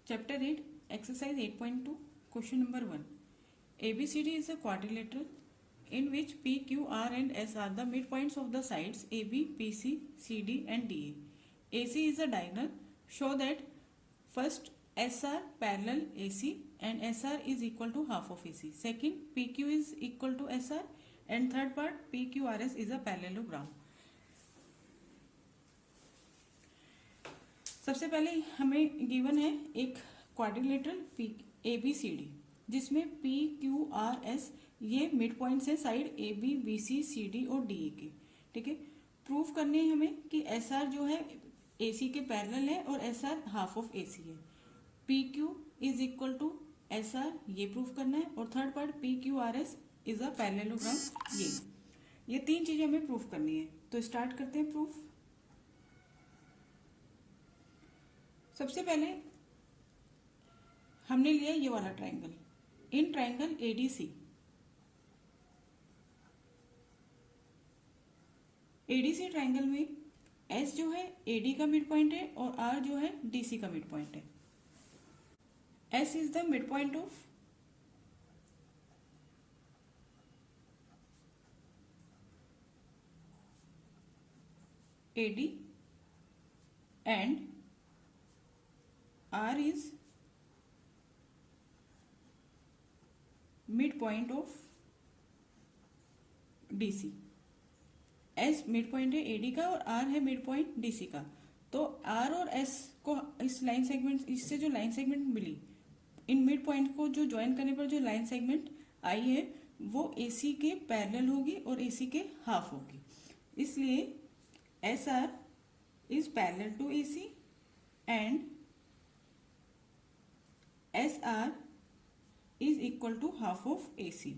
Chapter 8, Exercise 8.2, Question number 1. ABCD is a quadrilateral in which P, Q, R and S are the midpoints of the sides AB, BC, CD and DA. AC is a diagonal. Show that first SR parallel AC and SR is equal to half of AC. Second, PQ is equal to SR and third part PQRS is a parallelogram. सबसे पहले हमें given है एक quadrilateral ABCD जिसमें PQRS ये mid points है side AB, BC, CD और DA के. ठीक है, प्रूफ करने है हमें कि SR जो है AC के पैरेलल है और SR हाफ ऑफ AC है. PQ is equal to SR ये प्रूफ करना है और third part PQRS is a parallelogram. ये तीन चीजें हमें प्रूफ करनी है. तो स्टार्ट करते हैं प्रूफ. सबसे पहले हमने लिया ये वाला ट्राइंगल. इन ट्राइंगल एडीसी ट्राइंगल में एस जो है एडी का मिड पॉइंट है और आर जो है डीसी का मिड पॉइंट है. S is the mid point of AD and R is midpoint of DC. S midpoint है AD का और R है midpoint DC का. तो R और S को इस लाइन सेगमेंट इससे जो लाइन सेगमेंट मिली इन मिड पॉइंट को जो ज्वाइन करने पर जो लाइन सेगमेंट आई है वो AC के पैरेलल होगी और AC के हाफ होगी. इसलिए SR is parallel to AC and SR is equal to half of AC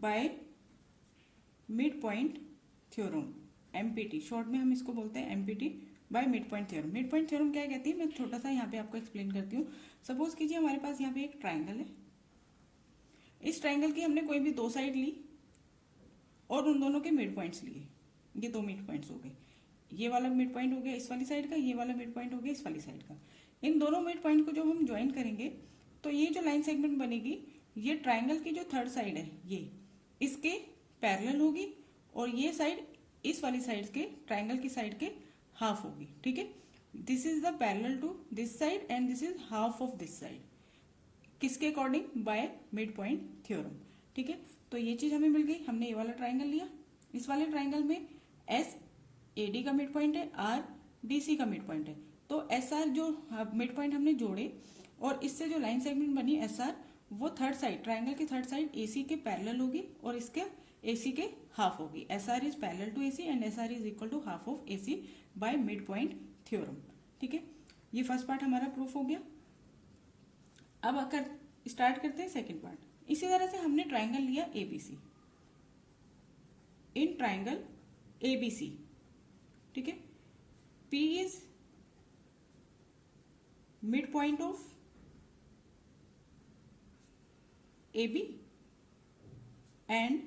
by midpoint theorem. MPT short में हम इसको बोलते हैं MPT by midpoint theorem. midpoint theorem क्या कहती है मैं छोटा सा यहाँ पे आपको एक्सप्लेन करती हूँ. सपोज कीजिए हमारे पास यहाँ पे एक ट्राइंगल है. इस ट्राइंगल की हमने कोई भी दो साइड ली और उन दोनों के मिड पॉइंट्स लिए. ये दो मिड पॉइंट्स हो गए. ये वाला मिड पॉइंट हो गया इस वाली साइड का, ये वाला मिड पॉइंट हो गया इस वाली साइड का. इन दोनों मिड पॉइंट को जब हम ज्वाइन करेंगे तो ये जो लाइन सेगमेंट बनेगी ये ट्राइंगल की जो थर्ड साइड है ये इसके पैरेलल होगी और ये साइड इस वाली साइड के ट्राइंगल की साइड के हाफ होगी. ठीक है, this is the parallel to this side and this is half of this side. किसके according? By mid point theorem. ठीक है, तो ये चीज हमें मिल गई. हमने ये वाला ट्राइंगल लिया. इस वाले ट्राइंगल में एस एडी का मिड पॉइंट है, आर डीसी का मिड पॉइंट है. तो एस आर जो मिड पॉइंट हमने जोड़े और इससे जो लाइन सेगमेंट बनी एस आर वो थर्ड साइड ट्राइंगल की थर्ड साइड एसी के पैरेलल होगी और इसके एसी के हाफ होगी. S R is parallel to AC and S R is equal to half of AC by mid point theorem. ठीक है, ये फर्स्ट पार्ट हमारा प्रूफ हो गया. अब अगर स्टार्ट करते हैं सेकेंड पार्ट. इसी तरह से हमने ट्राइंगल लिया एबीसी. इन ट्राइंगल एबीसी ठीक है, P is midpoint of AB and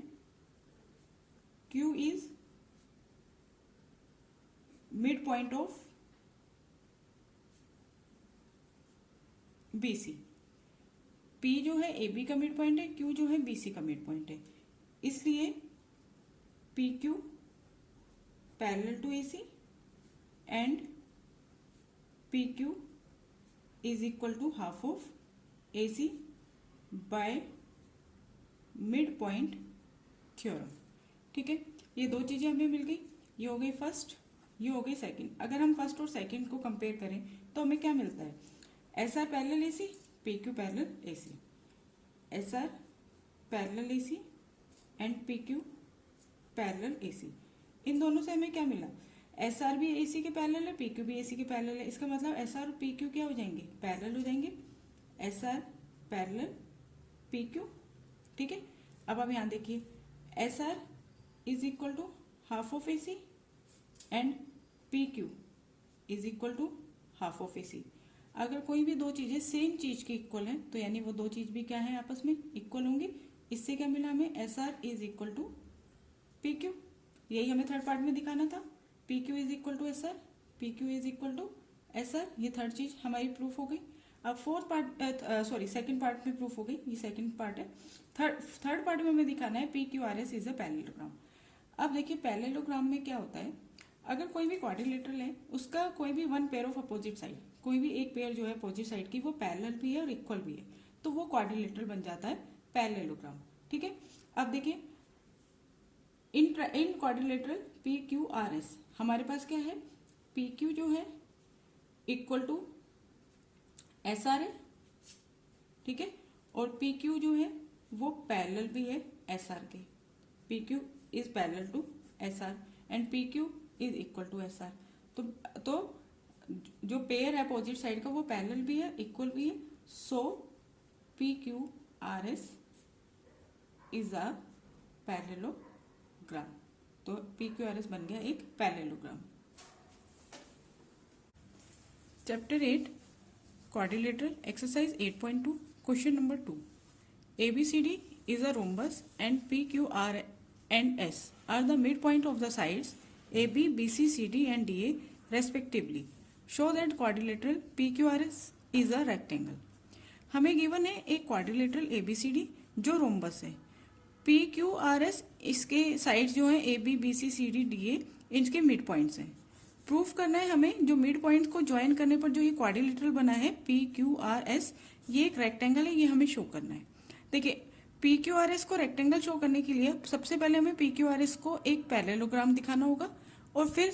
Q is midpoint of BC. P जो है AB का मिड पॉइंट है, Q जो है BC का मिड पॉइंट है. इसलिए PQ parallel to AC and PQ is equal to half of AC by midpoint theorem. ठीक है, ये दो चीजें हमें मिल गई. ये हो गई फर्स्ट, ये हो गई सेकंड. अगर हम फर्स्ट और सेकंड को कंपेयर करें तो हमें क्या मिलता है? S R parallel AC, PQ parallel AC. S R parallel AC and PQ parallel AC. इन दोनों से हमें क्या मिला? एस आर भी एसी के पैरेलल है, PQ भी एसी के पैरेलल है. इसका मतलब एस आर और PQ क्या हो जाएंगे? पैरेलल हो जाएंगे. S R parallel PQ. ठीक है, अब आप यहाँ देखिए S R is equal to half of AC and PQ is equal to half of AC. अगर कोई भी दो चीजें सेम चीज की इक्वल है तो यानी वो दो चीज भी क्या है आपस में इक्वल होंगी. इससे क्या मिला हमें? S R is equal to PQ. यही हमें थर्ड पार्ट में दिखाना था. PQ is equal to SR, PQ is equal to S R, ये थर्ड चीज हमारी प्रूफ हो गई। अब फोर्थ पार्ट सेकंड पार्ट में प्रूफ हो गई, ये सेकंड पार्ट है। थर्ड पार्ट में हमें दिखाना है P Q R S is a parallelogram. अब देखिए पैरेललोग्राम में क्या होता है, अगर कोई भी क्वाड्रिलेटरल है, उसका कोई भी one pair of opposite side, कोई भी एक पेयर जो है अपोजिट साइड की वो पैरेलल भी है और इक्वल भी है, तो वो क्वाड्रिलेटरल बन जाता है पैरेललोग्राम। ठीक है, अब देखिए इन quadrilateral P Q R S हमारे पास क्या है, पी क्यू जो है इक्वल टू एस आर है, ठीक है, और पी क्यू जो है वो पैरेलल भी है एस आर के। P Q is parallel to S R and P Q is equal to S R. तो जो पेयर है अपोजिट साइड का वो पैरेलल भी है, इक्वल भी है, so P Q R S is a parallelogram. तो पी क्यू आर एस बन गया एक parallelogram. Chapter 8 quadrilateral exercise 8.2 question number 2। ABCD is a rhombus and PQR and S are the midpoint of the sides AB, BC, CD and DA respectively. Show that quadrilateral PQRS is a rectangle. हमें given है एक quadrilateral ABCD जो rhombus है, PQRS इसके sides जो हैं AB, BC, CD, DA इनके mid points हैं। प्रूफ करना है हमें जो मिड पॉइंट को ज्वाइन करने पर जो ये क्वाड्रिलेटरल बना है PQRS, ये एक रेक्टेंगल है, ये हमें शो करना है। देखिए PQRS को रेक्टेंगल शो करने के लिए सबसे पहले हमें PQRS को एक पैरेललोग्राम दिखाना होगा, और फिर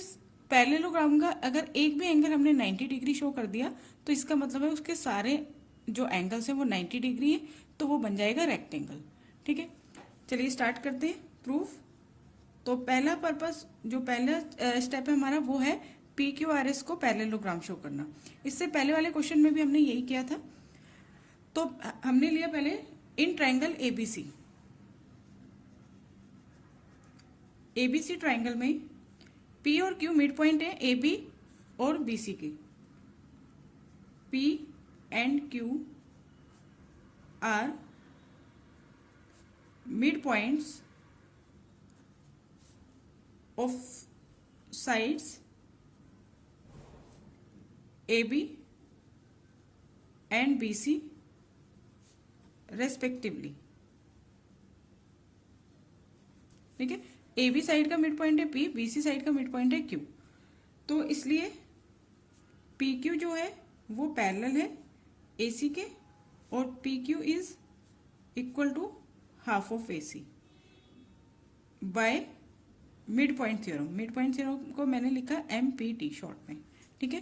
पैरेललोग्राम का अगर एक भी एंगल हमने 90 डिग्री शो कर दिया तो इसका मतलब है उसके सारे जो एंगल्स हैं वो 90 डिग्री है, तो वो बन जाएगा रेक्टेंगल। ठीक है, चलिए स्टार्ट करते हैं प्रूफ। तो पहला पर्पस, जो पहला स्टेप है हमारा, वो है PQRS को पैरेललोग्राम शो करना। इससे पहले वाले क्वेश्चन में भी हमने यही किया था। तो हमने लिया पहले in triangle ABC। ABC triangle में P और Q मिड पॉइंट है AB और BC के। P and Q are mid points of sides AB and BC respectively। ठीक है, AB साइड का मिड पॉइंट है P, BC साइड का मिड पॉइंट है Q। तो इसलिए PQ जो है वो पैरेलल है AC के, और PQ is equal to half of AC by mid point theorem. Mid point theorem को मैंने लिखा MPT शॉर्ट में। ठीक है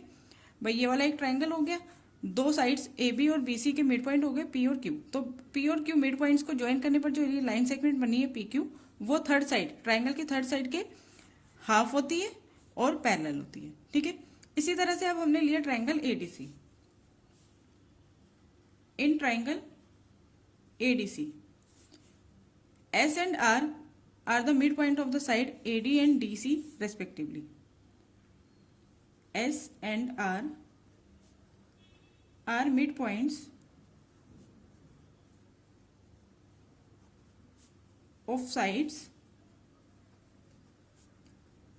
भाई, ये वाला एक ट्राइंगल हो गया, दो साइड्स AB और BC के मिड पॉइंट हो गए P और Q। तो P और Q मिड पॉइंट्स को ज्वाइन करने पर जो ये लाइन सेगमेंट बनी है PQ, वो थर्ड साइड, ट्राइंगल की थर्ड साइड के हाफ होती है और पैरेलल होती है। ठीक है, इसी तरह से अब हमने लिया triangle ADC। In triangle ADC S and R are the midpoint of the side AD and DC respectively. S and R are midpoints of sides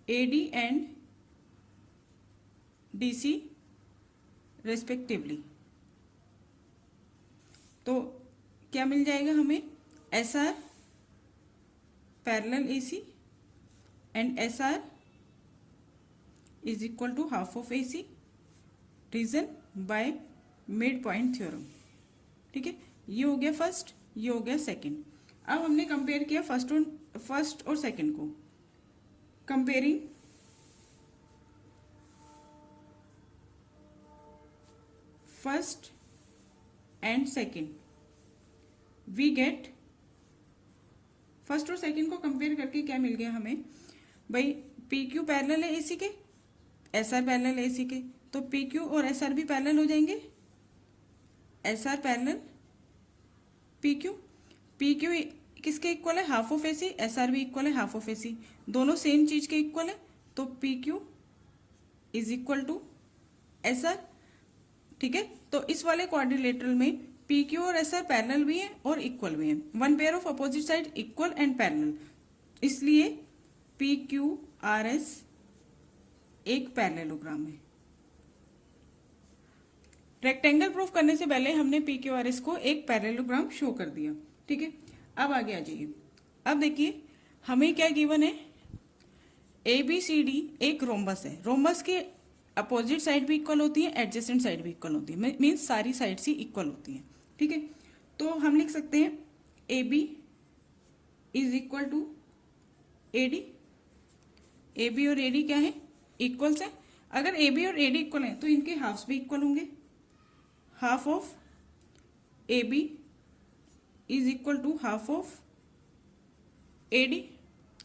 AD and DC respectively. तो क्या मिल जाएगा हमें, SR parallel AC and SR is equal to half of AC, reason by mid point theorem. ठीक है, ये हो गया फर्स्ट, ये हो गया सेकंड। अब हमने कंपेयर किया फर्स्ट और सेकंड को। Comparing first and second, we get, first और सेकंड को कंपेयर करके क्या मिल गया हमें भाई, PQ पैरेलल है AC के, SR पैरेलल है AC के, तो PQ और SR भी पैरेलल हो जाएंगे। SR पैरेलल PQ, PQ किसके इक्वल है, हाफ ऑफ AC, SR भी इक्वल है हाफ ऑफ AC, दोनों सेम चीज के इक्वल है, तो PQ is equal to SR। ठीक है, तो इस वाले क्वाड्रिलेटरल में PQ और SR पैरेलल भी है और इक्वल भी है, one pair of opposite side equal and parallel, इसलिए PQRS एक पैरेललोग्राम है। रेक्टेंगल प्रूफ करने से पहले हमने पी क्यू आर एस को एक पैरेललोग्राम शो कर दिया, ठीक है। अब आगे आ जाइए। अब देखिए हमें क्या गिवन है, ए बी सी डी एक रोम्बस है। रोम्बस के अपोजिट साइड भी इक्वल होती है, एडजेसेंट साइड भी इक्वल होती है, मीन्स सारी साइड्स ही इक्वल होती हैं, ठीक है। तो हम लिख सकते हैं A B is equal to A D. A B और ए डी क्या है, इक्वल्स है। अगर ए बी और ए डी इक्वल है तो इनके हाफ्स भी इक्वल होंगे। Half of A B is equal to half of A D.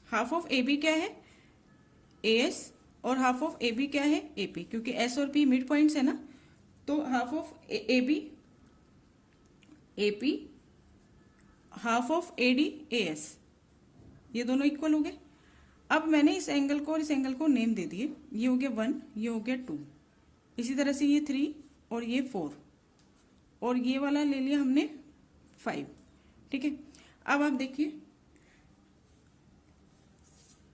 Half of A B क्या है, ए एस, और हाफ ऑफ ए बी क्या है, ए पी, क्योंकि एस और पी मिड पॉइंट्स है ना। तो half of A B A P, half of A D A S, ये दोनों इक्वल हो गए। अब मैंने इस एंगल को और इस एंगल को नेम दे दिए, ये हो गया 1, ये हो गया 2, इसी तरह से ये 3 और ये 4, और ये वाला ले लिया हमने 5, ठीक है। अब आप देखिए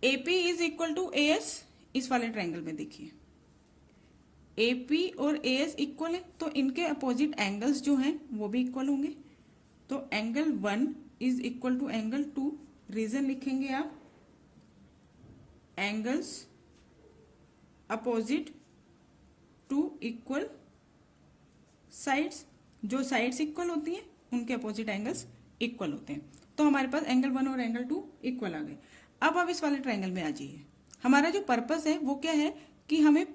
AP is equal to AS, इस वाले ट्रायंगल में देखिए AP और AS इक्वल है, तो इनके अपोजिट एंगल्स जो हैं वो भी इक्वल होंगे। तो angle 1 is equal to angle 2। Reason लिखेंगे आप, angles opposite to equal sides, जो साइड्स इक्वल होती हैं उनके अपोजिट एंगल्स इक्वल होते हैं। तो हमारे पास एंगल 1 और एंगल 2 इक्वल आ गए। अब आप इस वाले ट्रायंगल में आ जाइए। हमारा जो पर्पस है वो क्या है कि हमें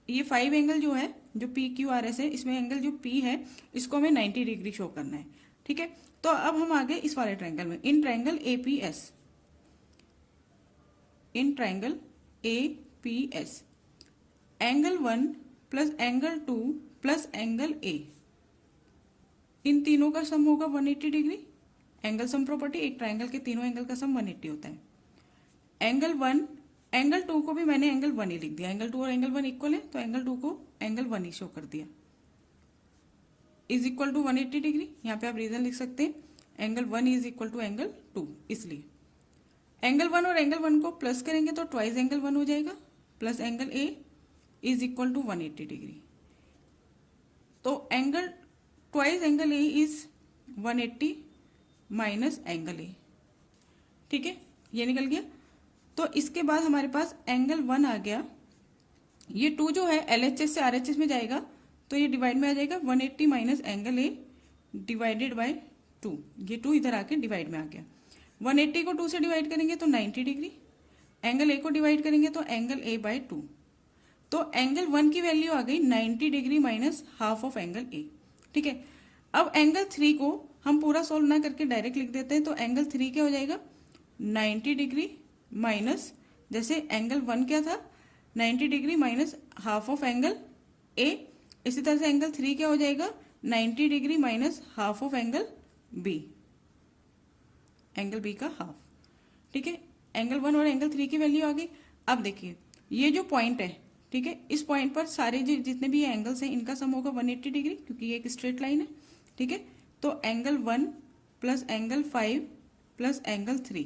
ये 5 एंगल जो है, जो पी क्यू आर एस है, इसमें एंगल जो पी है इसको हमें 90 डिग्री शो करना है, ठीक है। तो अब हम आ गए इस वाले ट्रायंगल में, in triangle A P S, in triangle A P S, angle 1 plus angle 2 plus angle A, इन तीनों का सम होगा 180 डिग्री। एंगल सम प्रॉपर्टी, एक ट्रायंगल के तीनों एंगल का सम 180 होता है। एंगल 1, एंगल 2 को भी मैंने एंगल 1 ही लिख दिया, एंगल 2 और एंगल 1 इक्वल है तो एंगल 2 को एंगल 1 ही शो कर दिया, इज इक्वल टू 180 डिग्री। यहाँ पे आप रीजन लिख सकते हैं, angle 1 is equal to angle 2, इसलिए एंगल 1 और एंगल 1 को प्लस करेंगे तो ट्वाइस एंगल 1 हो जाएगा, plus angle A is equal to 180 degree. तो angle twice angle A is 180 minus angle A, ठीक है, ये निकल गया। तो इसके बाद हमारे पास एंगल 1 आ गया, ये 2 जो है LHS से RHS में जाएगा तो ये डिवाइड में आ जाएगा, 180 minus angle A divided by 2, ये 2 इधर आके डिवाइड में आ गया। 180 को 2 से डिवाइड करेंगे तो 90 डिग्री, एंगल ए को डिवाइड करेंगे तो एंगल ए बाय 2। तो एंगल 1 की वैल्यू आ गई 90 degree minus half of angle A, ठीक है। अब एंगल 3 को हम पूरा सोल्व ना करके डायरेक्ट लिख देते हैं, तो एंगल 3 क्या हो जाएगा, 90 डिग्री माइनस, जैसे एंगल 1 क्या था, 90 degree minus half of angle A, इसी तरह से एंगल 3 क्या हो जाएगा, 90 degree minus half of angle B, angle B का हाफ, ठीक है। एंगल 1 और एंगल 3 की वैल्यू आ गई। अब देखिए ये जो पॉइंट है, ठीक है, इस पॉइंट पर सारे जितने भी एंगल्स हैं इनका सम होगा 180 डिग्री, क्योंकि ये एक स्ट्रेट लाइन है, ठीक है। तो angle 1 plus angle 5 plus angle 3,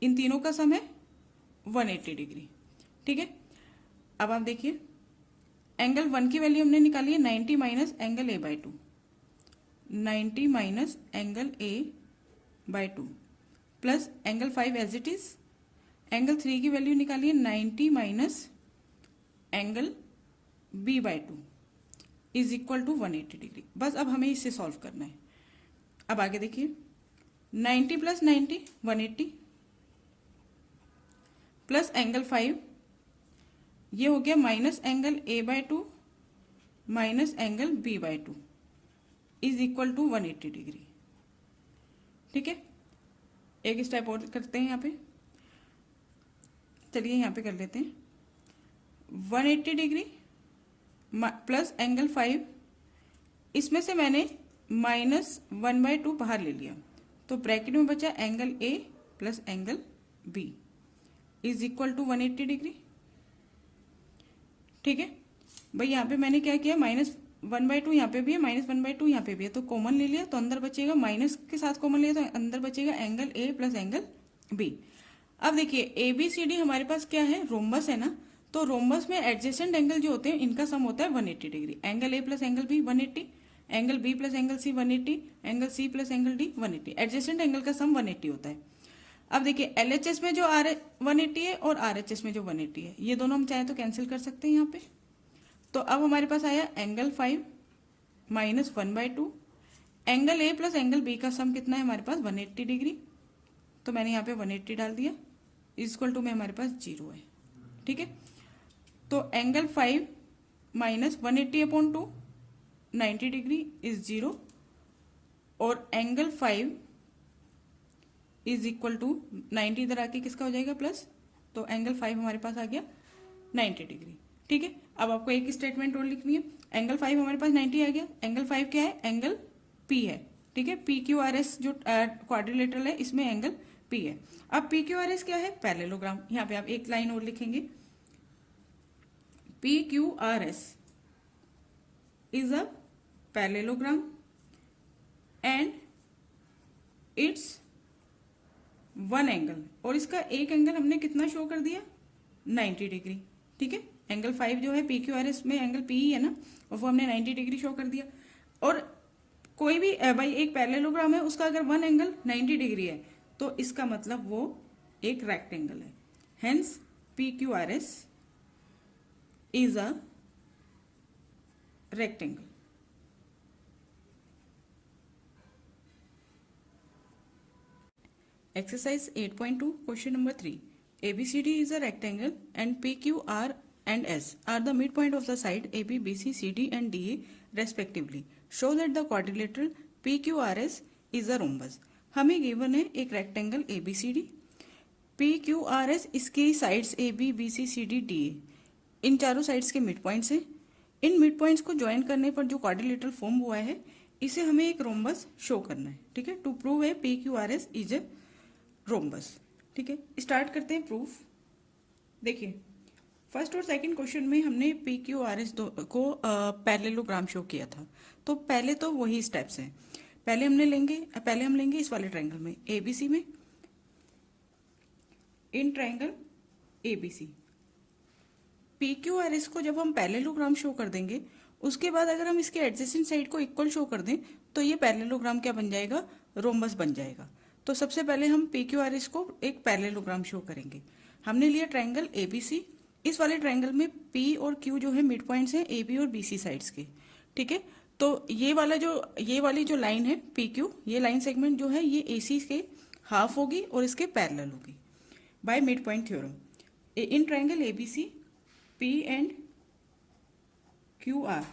इन तीनों का सम है 180 डिग्री, ठीक है। अब आप देखिए एंगल 1 की वैल्यू हमने निकाली है 90 minus angle A by 2, 90 minus angle A by 2 plus angle 5 as it is. Angle 3 की वैल्यू निकाली है 90 minus angle B by 2 is equal to 180 degree. बस अब हमें इससे सॉल्व करना है। अब आगे देखिए 90 प्लस 90 180 प्लस एंगल 5, ये हो गया minus angle A by 2 minus angle B by 2 is equal to 180 degree, ठीक है। एक स्टेप और करते हैं यहाँ पे, चलिए यहाँ पे कर लेते हैं 180 डिग्री प्लस एंगल 5, इसमें से मैंने माइनस 1/2 बाहर ले लिया, तो ब्रैकेट में बचा angle A plus angle B is equal to 180 degree, ठीक है। भाई यहाँ पे मैंने क्या किया, माइनस 1/2 यहाँ पे भी है, माइनस 1/2 यहाँ पे भी है, तो कॉमन ले लिया, तो अंदर बचेगा, माइनस के साथ कॉमन लिया तो अंदर बचेगा angle A plus angle B. अब देखिए ABCD हमारे पास क्या है, रोम्बस है ना, तो रोम्बस में एडजेसेंट एंगल जो होते हैं इनका सम होता है 180 degree. Angle A plus angle B 180, angle B plus angle C 180, angle C plus angle D 180। Adjacent angle का सम 180 होता है। अब देखिए LHS में जो 180 है और RHS में जो 180 है, ये दोनों हम चाहे तो कैंसिल कर सकते हैं यहाँ पे। तो अब हमारे पास आया angle 5 minus 1/2। Angle A plus angle B का सम कितना है हमारे पास 180 डिग्री, तो मैंने यहाँ पे 180 डाल दिया, इक्वल टू में हमारे पास 0 है। ठीक है, तो एंगल 5 माइनस 180/2 90 डिग्री इज 0, और एंगल 5 इज इक्वल टू 90 इधर आके किसका हो जाएगा प्लस, तो एंगल 5 हमारे पास आ गया 90 डिग्री। ठीक है, अब आपको एक स्टेटमेंट और लिखनी है। एंगल 5 हमारे पास 90 आ गया, एंगल 5 क्या है, एंगल P है। ठीक है, PQRS जो क्वाड्रिलेटरल है इसमें एंगल P है। अब PQRS क्या है, पैरेललोग्राम। यहाँ पे आप एक लाइन और लिखेंगे, PQRS is a parallelogram and it's one angle, और इसका एक एंगल हमने कितना शो कर दिया 90 डिग्री। ठीक है, एंगल 5 जो है PQRS में एंगल P ही है ना, और वो हमने 90 डिग्री शो कर दिया। और कोई भी भाई एक पैरेललोग्राम है, उसका अगर वन एंगल 90 डिग्री है तो इसका मतलब वो एक रेक्टेंगल है। Hence PQRS is a rectangle. Exercise 8.2 question number 3. ABCD is a rectangle and PQ, R and S are the midpoint of the side AB, BC, CD and DA respectively. Show that the quadrilateral PQRS is a rhombus. हमें given है एक rectangle ABCD, PQRS इसकी sides AB, BC, CD, DA, इन चारों sides के mid points हैं। In mid points को join करने पर जो क्वाड्रिलेटरल फॉर्म हुआ है इसे हमें एक रोम्बस शो करना है। ठीक है, टू प्रूव है PQRS इज ए रोम्बस। ठीक है, स्टार्ट करते हैं प्रूफ। देखिए फर्स्ट और सेकंड क्वेश्चन में हमने PQRS को पैरेललोग्राम शो किया था, तो पहले तो वही स्टेप्स हैं। पहले हम लेंगे इस वाले ट्रायंगल में ABC में, इन ट्रायंगल ABC PQRS को जब हम पैरेललोग्राम शो कर देंगे, उसके बाद अगर हम इसके एडजेसेंट साइड को इक्वल शो कर दें तो ये पैरेललोग्राम क्या बन जाएगा, रोम्बस बन जाएगा। तो सबसे पहले हम PQRS को एक पैरेललोग्राम शो करेंगे। हमने लिया ट्रायंगल ABC, इस वाले ट्रायंगल में P और Q जो है मिड पॉइंट्स हैं AB और BC साइड्स के। ठीक है, तो ये वाली जो लाइन है PQ, ये लाइन सेगमेंट जो है ये AC के हाफ होगी और इसके पैरेलल होगी bye mid point theorem. In triangle ABC P and Q are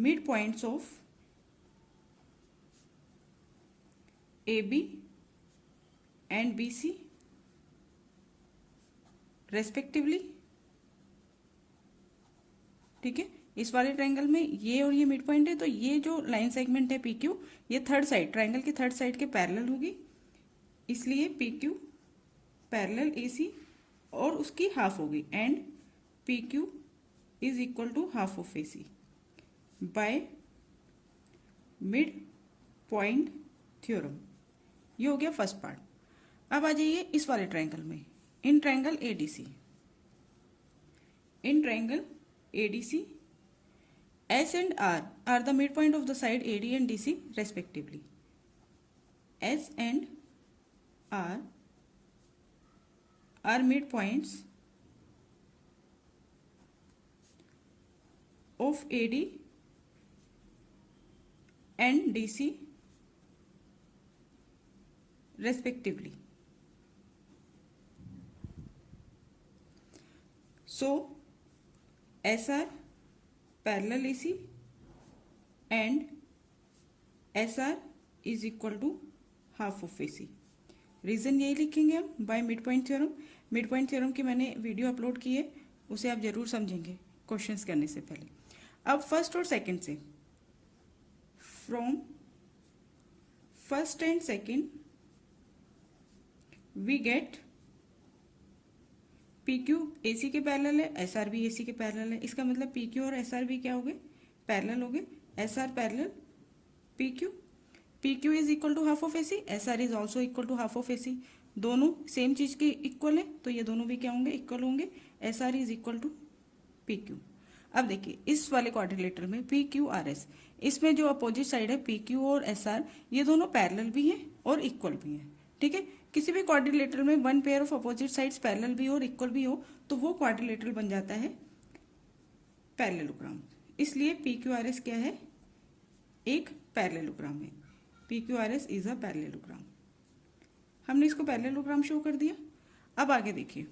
midpoints of AB and BC respectively. ठीक है, इस वाले ट्रायंगल में ये और ये मिड पॉइंट है, तो ये जो लाइन सेगमेंट है PQ, ये थर्ड साइड, ट्रायंगल की थर्ड साइड के पैरेलल होगी, इसलिए PQ पैरेलल AC और उसकी हाफ होगी, and PQ is equal to half of AC by mid point theorem. ये हो गया फर्स्ट पार्ट। अब आ जाइए इस वाले ट्रायंगल में, in triangle ADC, in triangle ADC S and R are the midpoint of the side AD and DC respectively. S and R are midpoints of AD and DC respectively. So SR parallel AC and SR is equal to half of AC. Reason यही लिखेंगे हम by mid point theorem. Mid point theorem की मैंने video upload की है, उसे आप जरूर समझेंगे क्वेश्चंस करने से पहले। अब फर्स्ट और सेकंड से, from first and second we get PQ AC के पैरेलल है, SR भी AC के पैरेलल है। इसका मतलब PQ और SR भी क्या हो गए, पैरेलल हो गए। SR parallel PQ, PQ is equal to half of AC, SR is also equal to half of AC। दोनों सेम चीज के इक्वल है तो ये दोनों भी क्या होंगे, इक्वल होंगे। S R is equal to P Q. अब देखिए इस वाले क्वाड्रिलेटरल में पी क्यू आर एस, इसमें जो अपोजिट साइड है पी क्यू और एस आर, ये दोनों पैरेलल भी हैं और इक्वल भी हैं। ठीक है, किसी भी क्वाड्रिलेटरल में one pair of opposite sides parallel भी हो और इक्वल भी हो तो वो क्वाड्रिलेटरल बन जाता है पैरेललोग्राम। इसलिए पी क्यू आर एस क्या है, एक पैरेललोग्राम है। P Q R S is a parallelogram. हमने इसको पैरेललोग्राम शो कर दिया। अब आगे देखिए,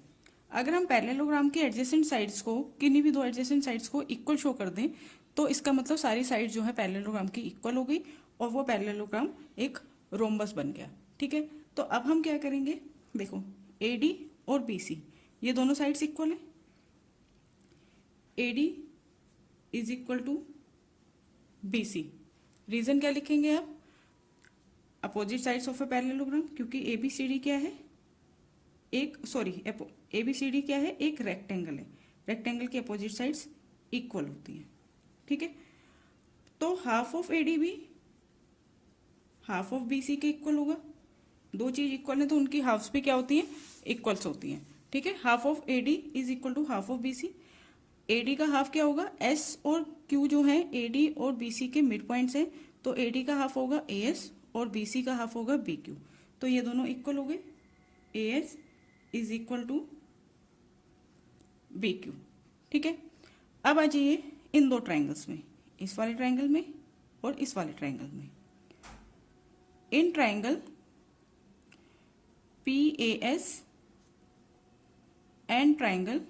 अगर हम पैरेललोग्राम के एडजेसेंट साइड्स को, किन्हीं भी दो एडजेसेंट साइड्स को इक्वल शो कर दें तो इसका मतलब सारी साइड जो है पैरेललोग्राम की इक्वल हो गई और वो पैरेललोग्राम एक रोम्बस बन गया। ठीक है, तो अब हम क्या करेंगे, देखो AD और BC ये दोनों साइड्स इक्वल है। AD is equal to BC। Reason क्या लिखेंगे आप, opposite sides of a parallelogram, क्योंकि ABCD क्या है, एक ABCD क्या है, एक रेक्टेंगल है। रेक्टेंगल की अपोजिट साइड्स इक्वल होती हैं। ठीक है, तो हाफ ऑफ AD भी हाफ ऑफ BC के इक्वल होगा। दो चीज इक्वल है तो उनकी हाफ्स भी क्या होती हैं, इक्वल्स होती हैं। ठीक है, half of AD is equal to half of BC। AD का हाफ क्या होगा, S और Q जो है AD और BC के मिड पॉइंट्स हैं, तो AD का हाफ होगा AS और BC का हाफ होगा BQ। तो ये दोनों इक्वल हो गए, AS is equal to BQ। ठीक है, अब आ जाइए इन दो ट्राइंगल्स में, इस वाले ट्राइंगल में और इस वाले ट्राइंगल में। In triangle PAS and triangle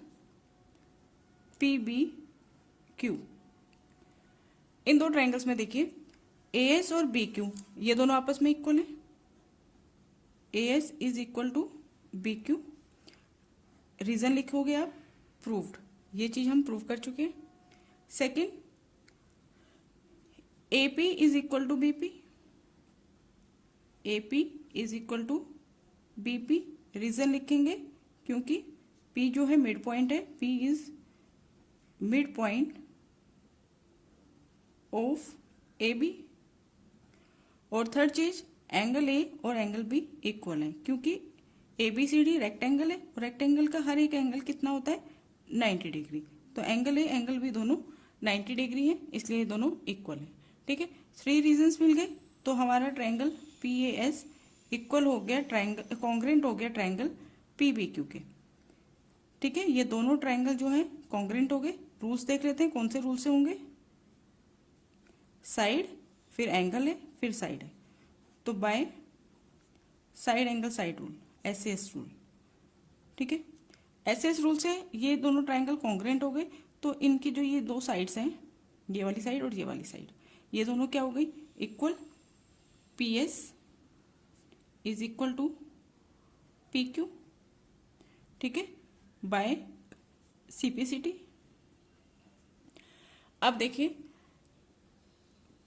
PBQ, इन दो ट्राइंगल्स में देखिए AS और BQ ये दोनों आपस में इक्वल है। AS is equal to BQ। Reason लिखोगे आप, प्रूव्ड, ये चीज हम प्रूव कर चुके हैं। Second, AP is equal to BP। AP is equal to BP। Reason लिखेंगे क्योंकि P जो है मिड पॉइंट है, P is mid point of AB। और थर्ड चीज, एंगल A और एंगल B इक्वल है, क्योंकि ABCD रेक्टेंगल है और रेक्टेंगल का हर एक एंगल कितना होता है, 90 डिग्री। तो एंगल A एंगल B दोनों 90 डिग्री है, इसलिए ये दोनों इक्वल है। ठीक है, 3 रीजंस मिल गए, तो हमारा ट्राइंगल PAS इक्वल हो गया, ट्राइंगल कॉन्ग्रेंट हो गया ट्राइंगल PBQ के। ठीक है, ये दोनों ट्राइंगल जो है कॉन्ग्रेंट हो गए। रूल्स देख लेते हैं कौन से रूल से होंगे, साइड, फिर एंगल है, फिर साइड है, तो by side angle side rule, SAS rule. ठीक है, SAS रूल से ये दोनों ट्राइंगल कॉन्ग्रेंट हो गए, तो इनकी जो ये दो साइड्स हैं, ये वाली साइड और ये वाली साइड, ये दोनों क्या हो गई, equal. PS is equal to PQ। ठीक है, बाय CPCT। अब देखिए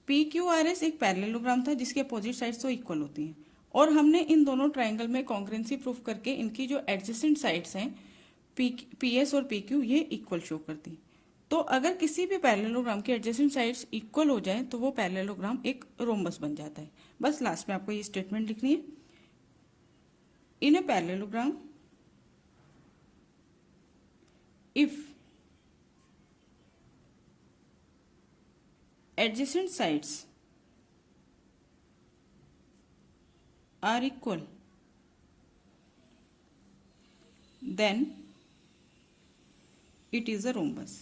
PQRS एक पैरेललोग्राम था जिसके अपोजिट साइड्स तो इक्वल होती हैं, और हमने इन दोनों ट्राइंगल में कॉन्ग्रेंसी प्रूफ करके इनकी जो एडजेसेंट साइड्स हैं PS और PQ ये इक्वल शो करती। तो अगर किसी भी पैरेललोग्राम की एडजेसेंट साइड्स इक्वल हो जाए तो वो पैरेललोग्राम एक रोम्बस बन जाता है। बस लास्ट में आपको ये स्टेटमेंट लिखनी है, in a parallelogram if adjacent sides are equal then it is a rhombus।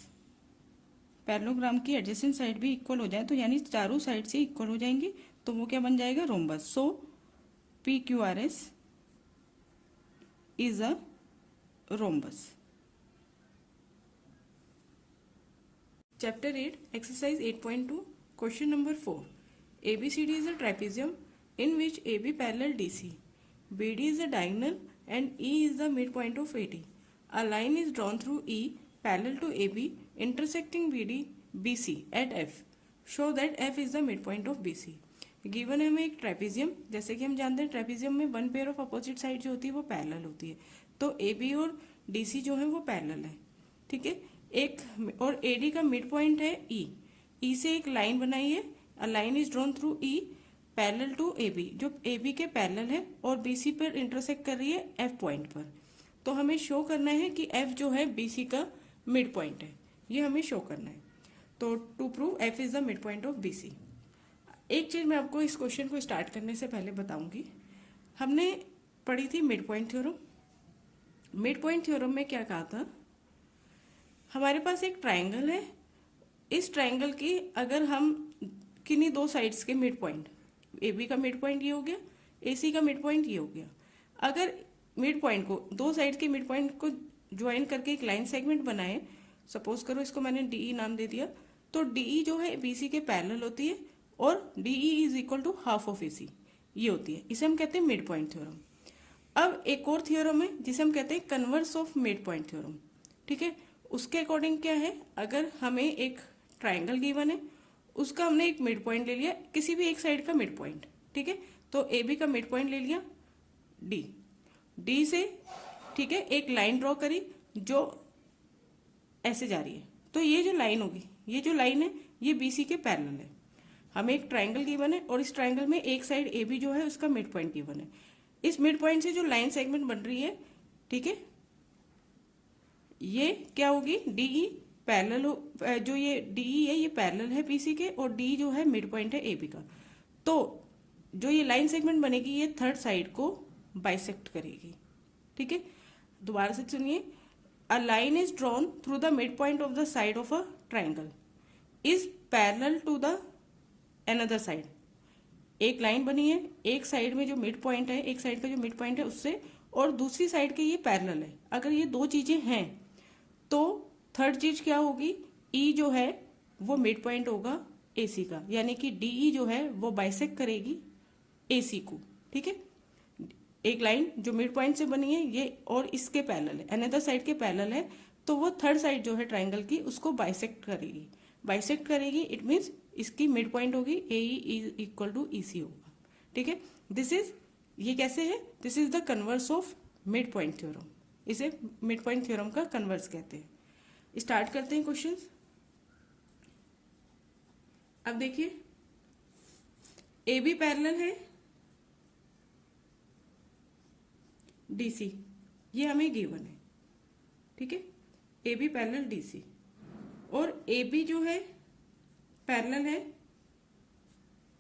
Parallelogram की एडजेसेंट साइड भी इक्वल हो जाए तो यानी चारों साइड से इक्वल हो जाएंगी तो वो क्या बन जाएगा, rhombus. So PQRS is a rhombus. Chapter 8, Exercise 8.2, Question number 4. ABCD is a trapezium in which AB parallel DC, BD is a diagonal and E is the midpoint of AD. A line is drawn through E parallel to AB intersecting BC at F. Show that F is the midpoint of BC. Given है हमें एक trapezium, जैसे कि हम जानते हैं trapezium में one pair of opposite side जो होती है वो पैरेलल होती है, तो AB और DC जो है वो पैरेलल है। ठीक है, एक और AD का मिड पॉइंट है E से एक लाइन बनाई है, a line is drawn through E parallel to A B, जो ए बी के पैरेलल है और बी सी पर इंटरसेक्ट कर रही है एफ पॉइंट पर। तो हमें शो करना है कि एफ जो है बी सी का मिड पॉइंट है, ये हमें शो करना है। तो to prove F is the mid point of B C. एक चीज मैं आपको इस क्वेश्चन को स्टार्ट करने से पहले बताऊंगी, हमने पढ़ी थी mid point theorem. Mid point theorem में क्या कहा था, हमारे पास एक ट्राइंगल है, इस ट्राइंगल की अगर हम किन्हीं दो साइड्स के मिड पॉइंट, ए बी का मिड पॉइंट ये हो गया, ए सी का मिड पॉइंट ये हो गया, अगर मिड पॉइंट को दो साइड के मिड पॉइंट को ज्वाइन करके एक लाइन सेगमेंट बनाए, सपोज करो इसको मैंने डीई नाम दे दिया, तो डीई जो है बीसी के पैरेलल होती है और DE is equal to half of AC, ये होती है, इसे हम कहते हैं मिड पॉइंट थ्योरम। अब एक और थ्योरम है जिसे हम कहते हैं converse of mid point theorem. ठीक है, उसके अकॉर्डिंग क्या है, अगर हमें एक ट्राइंगल गिवन है, उसका हमने एक मिड पॉइंट ले लिया, किसी भी एक साइड का मिड पॉइंट, ठीक है, तो ए बी का मिड पॉइंट ले लिया डी, डी से ठीक है एक लाइन ड्रॉ करी जो ऐसे जा रही है, तो ये जो लाइन होगी, ये जो लाइन है ये बी सी के पैरेलल है। हमें एक ट्राइंगल गिवन है और इस ट्राइंगल में एक साइड ए बी जो है उसका मिड पॉइंट गिवन है, इस मिड पॉइंट से जो लाइन सेगमेंट बन रही है, ठीक है, ये क्या होगी डीई पैरेलल हो, जो ये डीई है ये पैरेलल है बीसी के और डी जो है मिड पॉइंट है एबी का। तो जो ये लाइन सेगमेंट बनेगी ये थर्ड साइड को बाइसेक्ट करेगी। ठीक है, दोबारा से सुनिए, a line is drawn through the mid point of the side of a triangle is parallel to the another side. एक लाइन बनी है, एक साइड में जो मिड पॉइंट है, एक साइड का जो मिड पॉइंट है उससे, और दूसरी साइड के ये पैरेलल है। अगर ये दो चीजें हैं तो थर्ड चीज क्या होगी, ई जो है वो मिड पॉइंट होगा एसी का, यानी कि डीई जो है वो बाइसेक्ट करेगी एसी को। ठीक है, एक लाइन जो मिड पॉइंट से बनी है ये और इसके पैरेलल है, अनदर साइड के पैरेलल है, तो वो थर्ड साइड जो है ट्राइंगल की उसको बाइसेक्ट करेगी। बाइसेक्ट करेगी इट मीन्स इसकी मिड पॉइंट होगी ए इज इक्वल टू ई सी होगा। ठीक है, दिस इज, ये कैसे है, this is the converse of mid point theorem, इसे मिड पॉइंट थ्योरम का कन्वर्स कहते हैं। स्टार्ट करते हैं क्वेश्चंस। अब देखिए ए बी पैरेलल है डीसी, ये हमें गिवन है। ठीक है, ए बी पैरेलल डीसी, और ए बी जो है पैरेलल है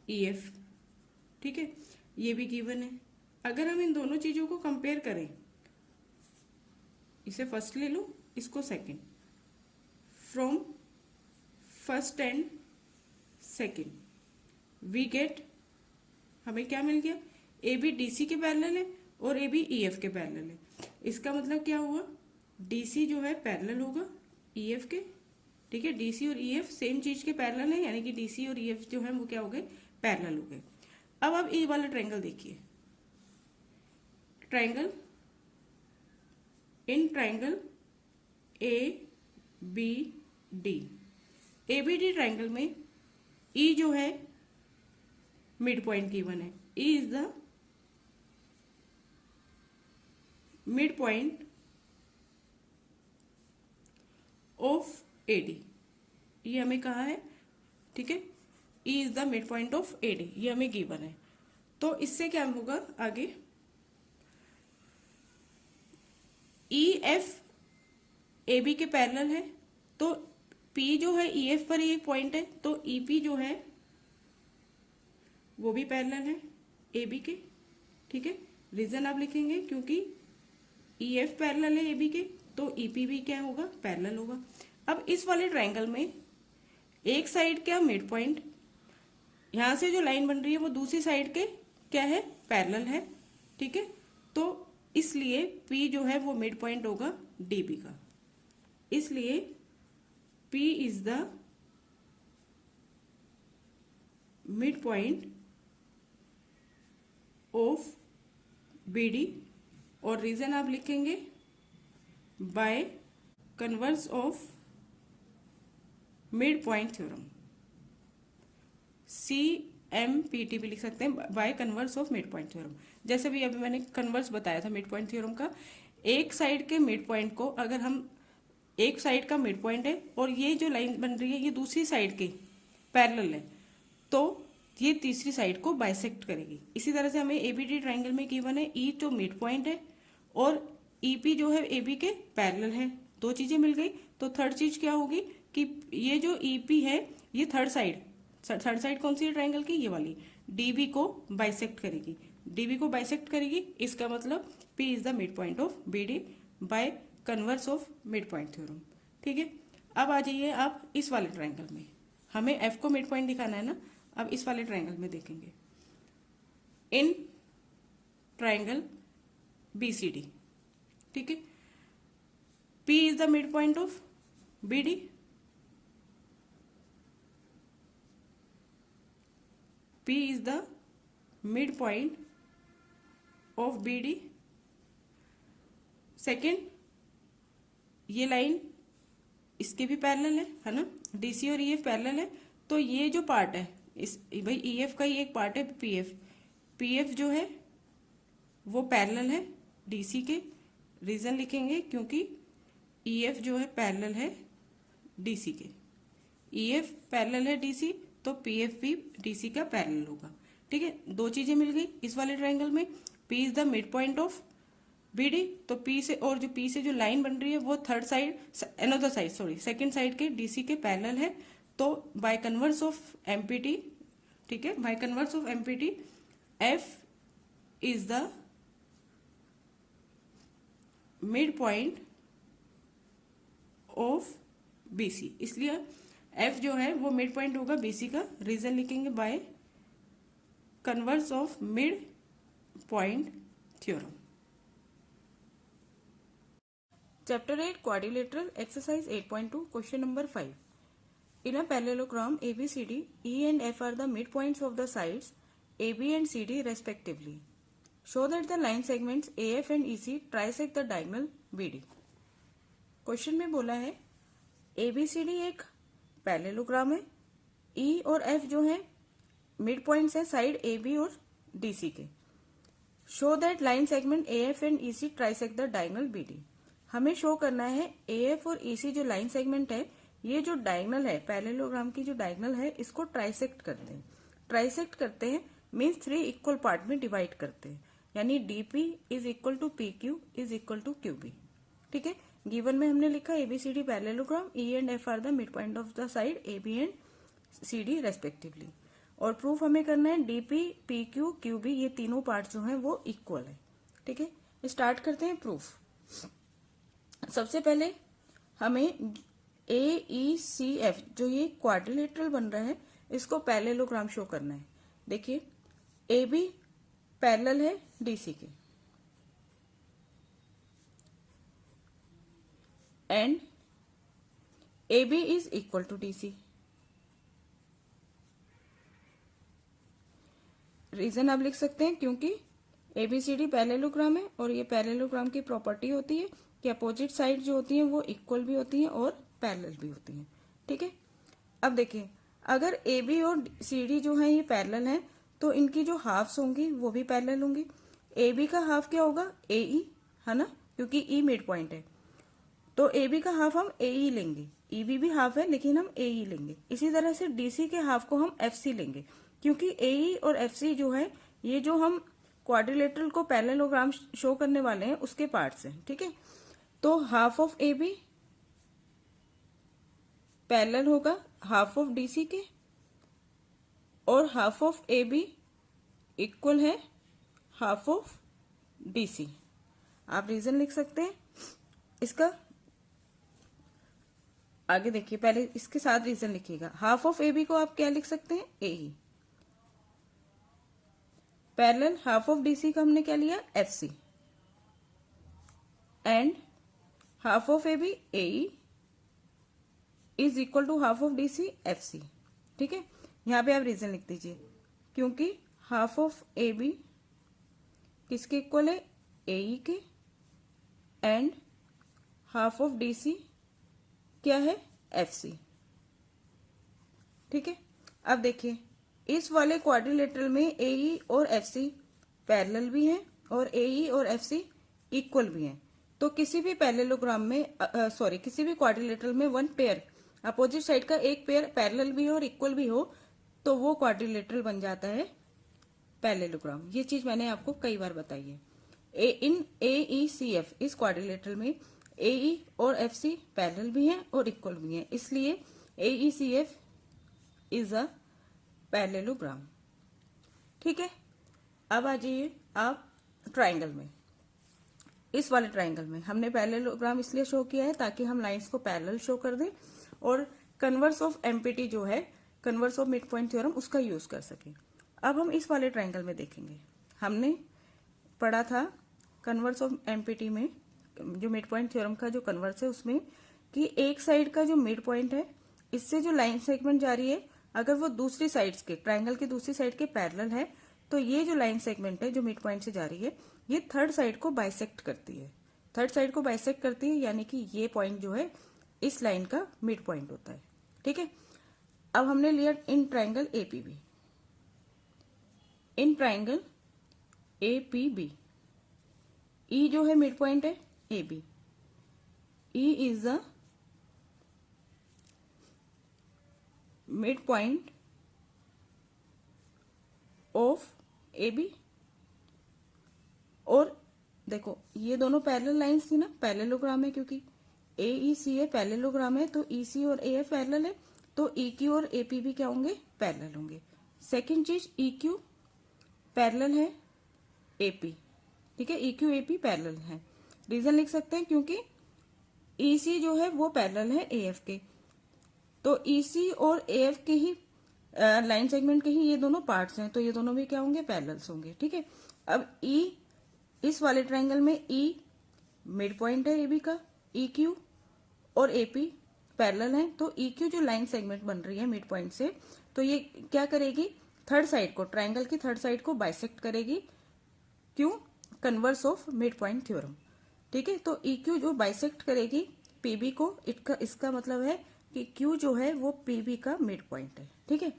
ईएफ। ठीक है, ये भी गिवन है। अगर हम इन दोनों चीजों को कंपेयर करें, इसे फर्स्ट ले लो, इसको second, from first and second we get, हमें क्या मिल गया, ए बी डी सी के पैरेलल है और ए बी ई एफ के पैरेलल है। इसका मतलब क्या हुआ, डीसी जो है पैरेलल होगा ई एफ के। ठीक है, डीसी और ई एफ सेम चीज के पैरेलल है, यानी कि डीसी और ई एफ जो है वो क्या हो गए, पैरेलल हो गए। अब आप ये वाला ट्रायंगल देखिए, triangle, in triangle A B D, A B D triangle में ई जो है मिड पॉइंट गिवन है, E is the mid point of AD, ये हमें कहा है। ठीक है, E is the mid point of AD, ये हमें गिवन है। तो इससे क्या होगा आगे, ई एफ ए बी के पैरेलल है, तो पी जो है ई एफ पर ही एक पॉइंट है, तो ई पी जो है वो भी पैरेलल है ए बी के। ठीक है, रीजन आप लिखेंगे क्योंकि ई एफ पैरेलल है ए बी के, तो ई पी भी क्या होगा, पैरेलल होगा। अब इस वाले ट्रायंगल में एक साइड क्या मिड पॉइंट, यहां से जो लाइन बन रही है वो दूसरी साइड के क्या है, पैरेलल है। ठीक है, तो इसलिए P जो है वो मिड पॉइंट होगा DB का, इसलिए P is the mid point of BD, और रीजन आप लिखेंगे by converse of mid point theorem, CMPT भी लिख सकते हैं, bye converse of mid point theorem. जैसे भी अभी मैंने कन्वर्स बताया था मिड पॉइंट थ्योरम का, एक साइड के मिड पॉइंट को अगर हम, एक साइड का मिड पॉइंट है और ये जो लाइन बन रही है ये दूसरी साइड के पैरेलल है, तो ये तीसरी साइड को बाइसेक्ट करेगी। इसी तरह से हमें एबीडी ट्राइंगल में गिवन है ई तो मिड पॉइंट है और ईपी जो है एबी के पैरेलल है। दो चीजें मिल गई। तो थर्ड चीज क्या होगी कि ये जो ईपी है ये थर्ड साइड कौन सी है ट्राइंगल की, ये वाली डीबी को बाइसेक्ट करेगी। डीबी को बाइसेक्ट करेगी, इसका मतलब P is the mid point of BD by converse of mid point theorem. ठीक है, अब आ जाइए आप इस वाले ट्राइंगल में। हमें एफ को मिड पॉइंट दिखाना है ना। अब इस वाले ट्राइंगल में देखेंगे, इन ट्राइंगल बीसीडी, ठीक है, P is the mid point of BD, P is the mid point of BD. Second, ये लाइन इसके भी पैरेलल है ना, डीसी और ईएफ पैरेलल है। तो ये जो पार्ट है इस भाई ईएफ का ही एक पार्ट है पीएफ, पीएफ जो है वो पैरेलल है डीसी के। रीजन लिखेंगे क्योंकि ईएफ जो है पैरेलल है डीसी के। ईएफ पैरेलल है डीसी तो पीएफ भी डीसी का पैरेलल होगा। ठीक है, दो चीजें मिल गई इस वाले ट्राइंगल में। P is the mid point of BD, तो पी से और जो पी से जो लाइन बन रही है वो third side another side sorry second side के डीसी के पैरेलल है। तो बाय कन्वर्स ऑफ एमपीटी, ठीक है, bye converse of empty F is the mid point of BC. इसलिए एफ जो है वो मिड पॉइंट होगा बीसी का। रीजन लिखेंगे by converse of mid point theorem. Chapter 8 Quadrilateral Exercise 8.2 Question number 5. In a parallelogram ABCD, E and F are the midpoints of the sides AB and CD respectively. Show that the line segments AF and EC trisect the diagonal BD. Question में बोला है ABCD एक parallelogram है, E और F जो है mid points है side AB और DC के। Show that line segment AF and EC trisect the diagonal BD। हमें शो करना है AF और EC जो लाइन सेगमेंट है, ये जो डायगोनल है पैरेललोग्राम की जो डायगोनल है इसको ट्राइसेक्ट करते हैं। ट्राइसेक्ट करते हैं मीन्स 3 इक्वल पार्ट में डिवाइड करते हैं, यानी DP is equal to PQ is equal to QB। ठीक है, गिवन में हमने लिखा ABCD parallelogram E and F are the mid point of the side AB and CD respectively. और प्रूफ हमें करना है DP, PQ, QB ये तीनों पार्ट जो हैं वो इक्वल है। ठीक है, स्टार्ट करते हैं प्रूफ। सबसे पहले हमें AECF जो ये क्वाड्रिलेटरल बन रहा है इसको पैरेललोग्राम शो करना है। देखिए AB पैरेलल है DC के and AB is equal to DC। Reason आप लिख सकते हैं क्योंकि ABCD पैरेललोग्राम है और ये पैरेललोग्राम की प्रॉपर्टी होती है कि अपोजिट साइड जो होती हैं वो इक्वल भी होती हैं और पैरेलल भी होती हैं। ठीक है, अब देखिए अगर AB और CD जो है ये पैरेलल है तो इनकी जो हाफ्स होंगी वो भी पैरेलल होंगी। AB का हाफ क्या होगा AE, है ना, क्योंकि E मिड पॉइंट है तो AB का हाफ हम AE लेंगे। EB भी हाफ है लेकिन हम AE लेंगे। इसी तरह से DC के हाफ को हम FC लेंगे क्योंकि AE और FC जो है ये जो हम क्वाड्रिलेटरल को पैरेललोग्राम शो करने वाले हैं उसके पार्ट्स हैं। ठीक है, तो हाफ ऑफ AB पैरेलल होगा हाफ ऑफ DC के और हाफ ऑफ AB इक्वल है हाफ ऑफ DC। आप रीजन लिख सकते हैं इसका। आगे देखिए, पहले इसके साथ रीजन लिखिएगा। हाफ ऑफ AB को आप क्या लिख सकते हैं AE, parallel half of DC का हमने क्या लिया FC and half of AB AE is equal to half of DC FC। ठीक है, यहां पे आप रीजन लिख दीजिए क्योंकि हाफ ऑफ AB किसके इक्वल है AE के एंड हाफ ऑफ DC क्या है FC। ठीक है, अब देखिए इस वाले क्वाड्रिलेटरल में AE और FC पैरेलल भी हैं और AE और FC इक्वल भी हैं। तो किसी भी पैरेललोग्राम में किसी भी क्वाड्रिलेटरल में वन पेयर अपोजिट साइड का एक पेयर पैरेलल भी हो और इक्वल भी हो तो वो क्वाड्रिलेटरल बन जाता है पैरेललोग्राम। ये चीज मैंने आपको कई बार बताई है। इन AECF इस क्वाड्रिलेटरल में AE और FC पैरेलल भी हैं और इक्वल भी हैं, इसलिए AECF इज अ पैरेललोग्राम। ठीक है, अब आ जाइए आप ट्राइंगल में। इस वाले ट्राइंगल में हमने पैरेललोग्राम इसलिए शो किया है ताकि हम लाइंस को पैरेलल शो कर दें और कन्वर्स ऑफ एमपीटी जो है, converse of mid point theorem, उसका यूज कर सके। अब हम इस वाले ट्राइंगल में देखेंगे, हमने पढ़ा था कन्वर्स ऑफ एमपीटी में जो मिड पॉइंट थ्योरम का जो कन्वर्स है उसमें कि एक साइड का जो मिड पॉइंट है इससे जो लाइन सेगमेंट जा रही है अगर वो दूसरी साइड्स के, ट्राइंगल की दूसरी साइड के पैरेलल है तो ये जो लाइन सेगमेंट है जो मिड पॉइंट से जा रही है ये थर्ड साइड को बाइसेक्ट करती है। थर्ड साइड को बाइसेक्ट करती है यानी कि ये पॉइंट जो है इस लाइन का मिड पॉइंट होता है। ठीक है, अब हमने लिया in triangle APB. In triangle APB E जो है मिड पॉइंट है AB, E is the mid point of AB। और देखो ये दोनों पैरेलल लाइंस थी ना, पैरेललोग्राम है क्योंकि AECF पैरेललोग्राम है तो EC और AF पैरेलल है तो EQ और APB क्या होंगे, पैरेलल होंगे। सेकंड चीज EQ पैरेलल है AP। ठीक है, EQ AP पैरेलल है। रीजन लिख सकते हैं क्योंकि EC जो है वो पैरेलल है AF के, तो EC और AF के ही लाइन सेगमेंट के ही ये दोनों पार्ट्स हैं तो ये दोनों भी क्या होंगे, पैरेलल्स होंगे। ठीक है, अब E इस वाले ट्राइंगल में E मिड पॉइंट है AB का, EQ और AP पैरेलल है तो EQ जो लाइन सेगमेंट बन रही है मिड पॉइंट से तो ये क्या करेगी, थर्ड साइड को, ट्राइंगल की थर्ड साइड को बाइसेक्ट करेगी। क्यों, converse of mid point theorem. ठीक है, तो EQ जो बाइसेक्ट करेगी PB को, इसका मतलब है कि Q जो है वो PB का मिड पॉइंट है। ठीक है,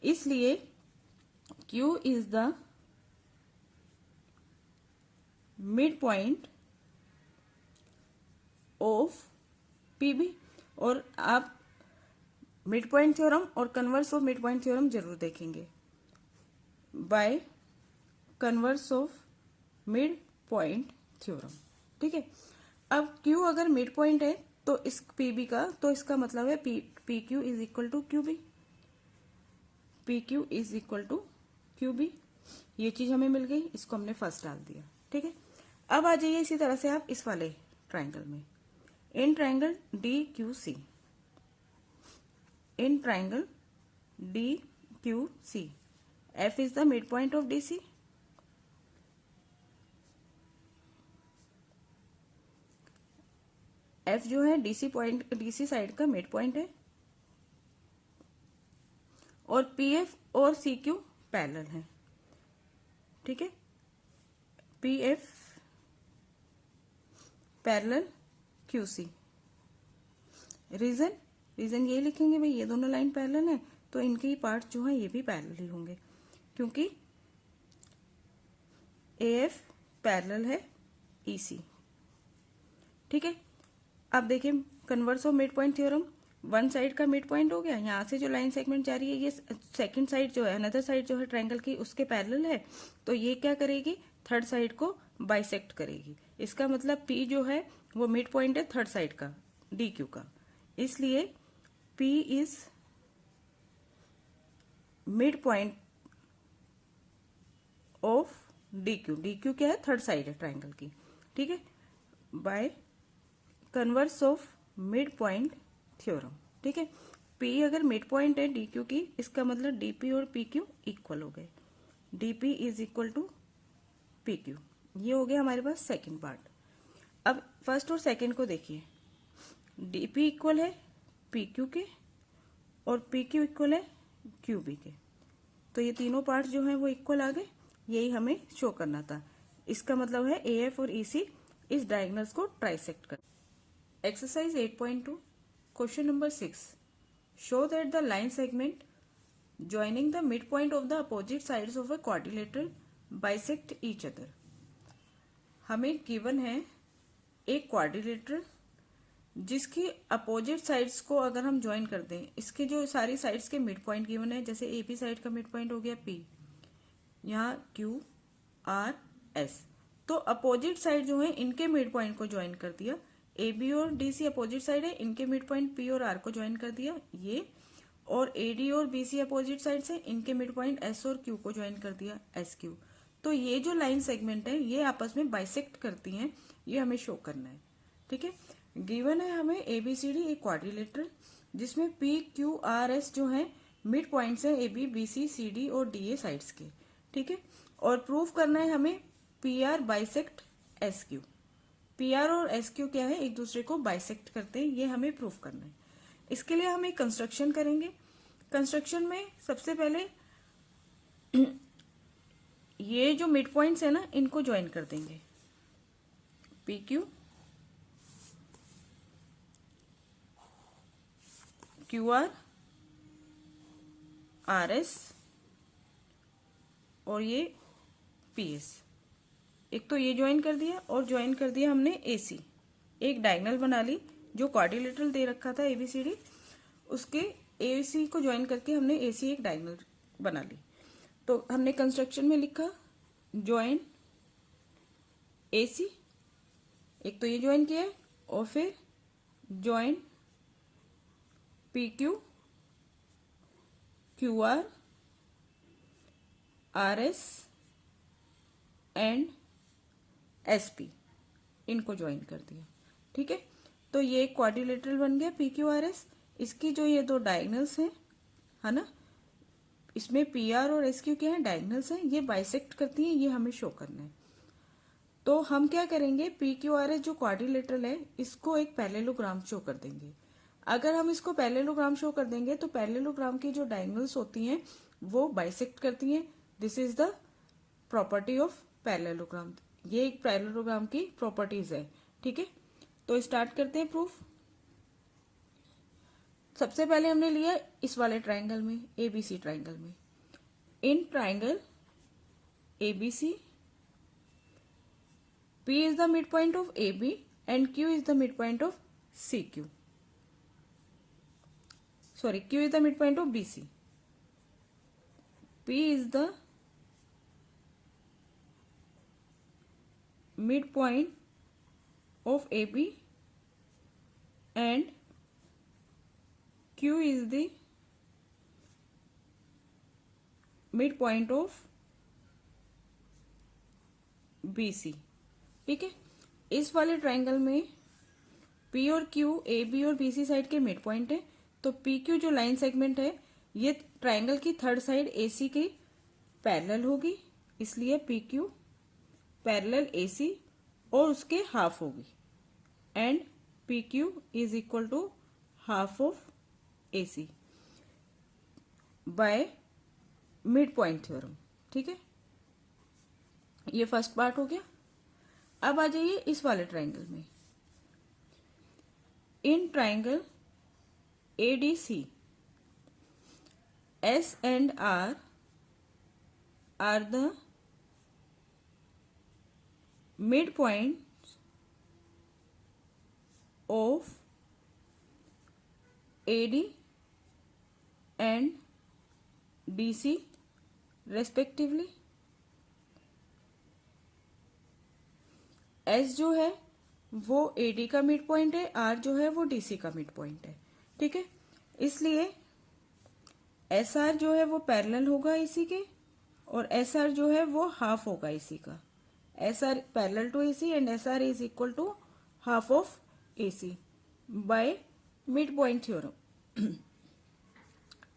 इसलिए Q is the mid point of PB। और आप मिड पॉइंट थ्योरम और converse of mid point theorem जरूर देखेंगे। Bye converse of mid point theorem. ठीक है, अब Q अगर मिड पॉइंट है तो इस PB का, तो इसका मतलब है PQ is equal to QB। PQ is equal to QB। ये चीज हमें मिल गई, इसको हमने फर्स्ट डाल दिया। ठीक है, अब आ जाइए इसी तरह से आप इस वाले ट्राइंगल में। In triangle DQC, in triangle DQC F is the mid point of DC। F जो है DC साइड का मिड पॉइंट है और PF और CQ पैरेलल है। ठीक है, PF पैरेलल QC। रीजन ये लिखेंगे भाई ये दोनों लाइन पैरेलल है तो इनके ही पार्ट जो है ये भी पैरेलल ही होंगे क्योंकि AF पैरेलल है EC। ठीक है, अब देखिए converse of mid point theorem, one side का मिड पॉइंट हो गया, यहाँ से जो लाइन सेगमेंट जा रही है ये सेकंड साइड जो है, अनदर साइड जो है ट्रायंगल की उसके पैरेलल है तो ये क्या करेगी, थर्ड साइड को बाइसेक्ट करेगी। इसका मतलब P जो है वो मिड पॉइंट है थर्ड साइड का DQ का, इसलिए P is mid point of DQ। DQ क्या है, थर्ड साइड है ट्रायंगल की। ठीक है, bye converse of mid point theorem. ठीक है, P अगर मिड पॉइंट है DQ की, इसका मतलब DP और PQ इक्वल हो गए। DP is equal to PQ। ये हो गया हमारे पास सेकंड पार्ट। अब फर्स्ट और सेकंड को देखिए, DP इक्वल है PQ के और PQ इक्वल है QB के, तो ये तीनों पार्ट जो है वो इक्वल आ गए। यही हमें शो करना था। इसका मतलब है AF और EC इस डायगोनल्स को ट्राइसेक्ट कर। Exercise 8.2 question number 6, show that the line segment joining the midpoint of the opposite sides of a quadrilateral bisect each other। हमें गिवन है एक क्वाड्रिलेटरल जिसकी अपोजिट साइड्स को अगर हम ज्वाइन कर दें, इसके जो सारी साइड्स के मिड पॉइंट गिवन है, जैसे एबी साइड का मिड पॉइंट हो गया पी, यहाँ क्यू आर एस, तो अपोजिट साइड जो है इनके मिड पॉइंट को ज्वाइन कर दिया। ए बी और डी सी अपोजिट साइड है, इनके मिड पॉइंट पी और आर को ज्वाइन कर दिया ये, और ए डी और बी सी अपोजिट साइड से इनके मिड पॉइंट एस और क्यू को ज्वाइन कर दिया एस क्यू। तो ये जो लाइन सेगमेंट है ये आपस में बाइसेक्ट करती हैं, ये हमें शो करना है। ठीक है, गिवन है हमें एबीसीडी एक क्वाड्रिलेटरल जिसमें पी क्यू आर एस जो है मिड पॉइंट्स है A B B C C D और डी ए साइड्स के। ठीक है, और प्रूफ करना है हमें P R bisect S Q. P R और एस क्यू क्या है, एक दूसरे को बाइसेक्ट करते हैं, ये हमें प्रूफ करना है। इसके लिए हम एक कंस्ट्रक्शन करेंगे। कंस्ट्रक्शन में सबसे पहले ये जो मिड पॉइंट्स है ना इनको ज्वाइन कर देंगे, P Q Q R S और ये पी एस, एक तो ये ज्वाइन कर दिया और ज्वाइन कर दिया हमने ए सी, एक डायगोनल बना ली जो क्वाड्रिलेटरल दे रखा था एबीसीडी, उसके ए सी को ज्वाइन करके हमने ए सी एक डायगोनल बना ली। तो हमने कंस्ट्रक्शन में लिखा ज्वाइन ए सी, एक तो ये ज्वाइन किया है, और फिर join P Q Q R S and S P, इनको ज्वाइन कर दिया। ठीक है, तो ये एक क्वाड्रिलेटरल बन गया पी क्यू आर एस। इसकी जो ये दो डायगोनल्स हैं, है ना, इसमें पी आर और एस क्यू क्या है, डायगोनल्स हैं, ये बाइसेक्ट करती हैं, ये हमें शो करना है। तो हम क्या करेंगे, पी क्यू आर एस जो क्वाड्रिलेटरल है इसको एक पैरेललोग्राम शो कर देंगे। अगर हम इसको पैरेललोग्राम शो कर देंगे तो पैरेललोग्राम की जो डायगोनल्स होती हैं वो बाइसेक्ट करती हैं। This is the property of parallelogram, ये एक पैरेललोग्राम की प्रॉपर्टीज है। ठीक है, तो स्टार्ट करते हैं प्रूफ। सबसे पहले हमने लिया इस वाले ट्राइंगल में, एबीसी ट्राइंगल में, in triangle ABC P is the midpoint of AB and Q is the midpoint of CQ. Sorry, Q is the midpoint of BC. P is the midpoint of AB and Q is the midpoint of BC. ठीक है, इस वाले triangle में P और Q ए B और B C side के mid point है, तो पी क्यू जो लाइन सेगमेंट है ये ट्राइंगल की थर्ड साइड ए सी के पैरेलल होगी, इसलिए P Q parallel A C और उसके हाफ होगी, and P Q is equal to half of A C by mid point theorem. ठीक है, ये फर्स्ट पार्ट हो गया। अब आ जाइए इस वाले ट्राइंगल में, in triangle ADC S and R the mid point of AD and DC respectively. S जो है वो एडी का मिड पॉइंट है, आर जो है वो डीसी का मिड पॉइंट है। ठीक है, इसलिए एस आर जो है वो पैरेलल होगा इसी के, और एस आर जो है वो हाफ होगा इसी का। S R parallel to AC and S R is equal to half of AC by mid point theorem.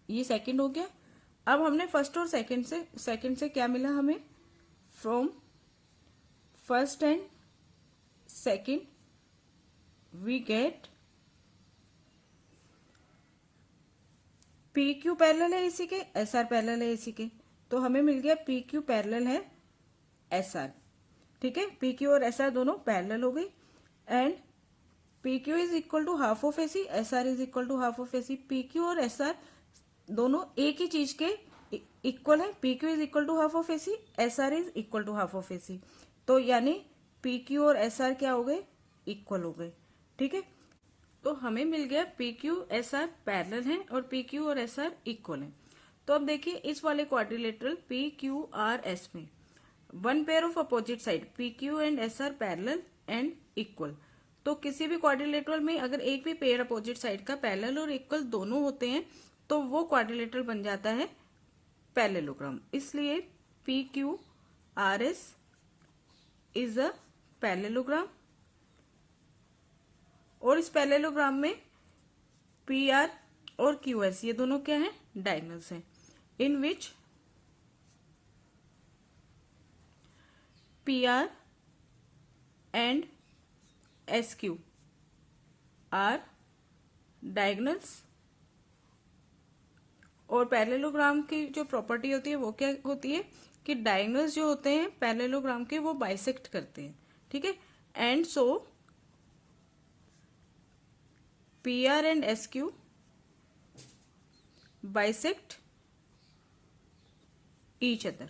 ये सेकंड हो गया। अब हमने फर्स्ट और सेकंड से क्या मिला हमें, from first and second we get P Q parallel है इसी के, एस आर पैरेलल है इसी के, तो हमें मिल गया पी क्यू पैरेलल है एस आर। ठीक है, पी क्यू और एस आर दोनों पैरेलल हो गई, and P Q is equal to half of AC, S R is equal to half of AC. P Q और एस आर दोनों एक ही चीज के इक्वल है, P Q is equal to half of AC, S R is equal to half of AC, तो यानी P Q और एस आर क्या हो गए, इक्वल हो गए। ठीक है, तो हमें मिल गया P Q S R parallel है और पी क्यू और एस आर इक्वल है। तो अब देखिए इस वाले quadrilateral P Q R S में one pair of opposite side P Q and S R parallel and equal. तो किसी भी क्वाड्रिलेटरल में अगर एक भी पेयर अपोजिट साइड का पैरेलल और इक्वल दोनों होते हैं तो वो क्वाड्रिलेटरल बन जाता है पैरेललोग्राम। इसलिए P Q R S is a parallelogram और इस पैरेललोग्राम में पी आर और क्यू एस ये दोनों क्या है, डायगोनल्स हैं, in which P R and S Q are diagonals. और पैरेललोग्राम की जो प्रॉपर्टी होती है वो क्या होती है कि डायगोनल्स जो होते हैं पैरेललोग्राम के वो बाइसेक्ट करते हैं, ठीक है। And so P R and S Q bisect each other.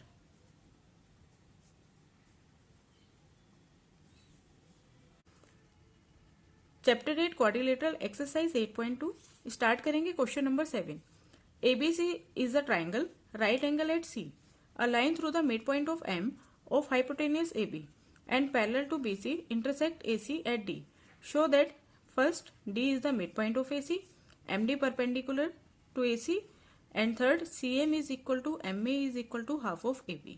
Chapter 8 quadrilateral exercise 8.2 start करेंगे। Question number 7, ABC is a triangle, right angle at C. A line through the midpoint of M of hypotenuse AB and parallel to BC intersect AC at D. Show that first D is the midpoint of AC, MD perpendicular to AC and third CM is equal to MA is equal to half of AB.